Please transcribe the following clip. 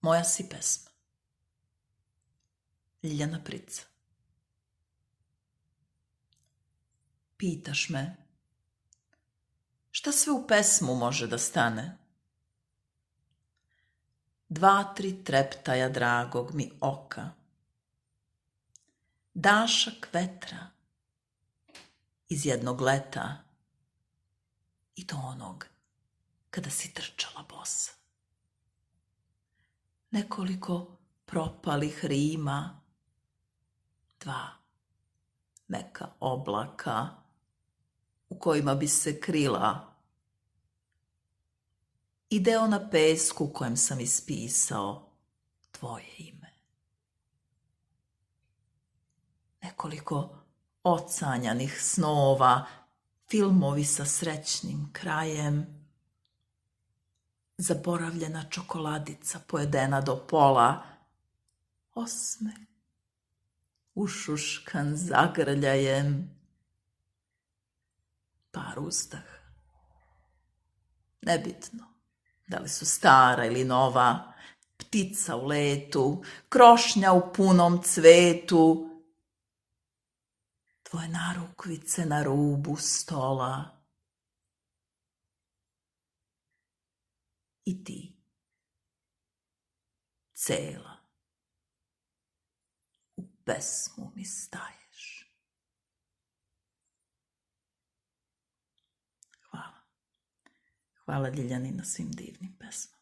Moja si pesma. Ljiljana Prica. Pitaš me, šta sve u pesmu može da stane? 2-3 treptaja dragog mi oka, dašak vetra iz jednog leta, i to onog kada si trčala bosa. Nekoliko propalih rima, 2 meka oblaka u kojima bi se krila, i deo na pesku kojem sam ispisao tvoje ime. Nekoliko ocanjanih snova, filmovi sa srećnim krajem, zaboravljena čokoladica pojedena do pola, osmeh ušuškan zagrljajem, par uzdah. Nebitno da li su stara ili nova, ptica u letu, krošnja u punom cvetu, tvoje narukvice na rubu stola i ti, cela, u pesmu mi staješ. Hvala. Hvala Ljiljani na svim divnim pesmama.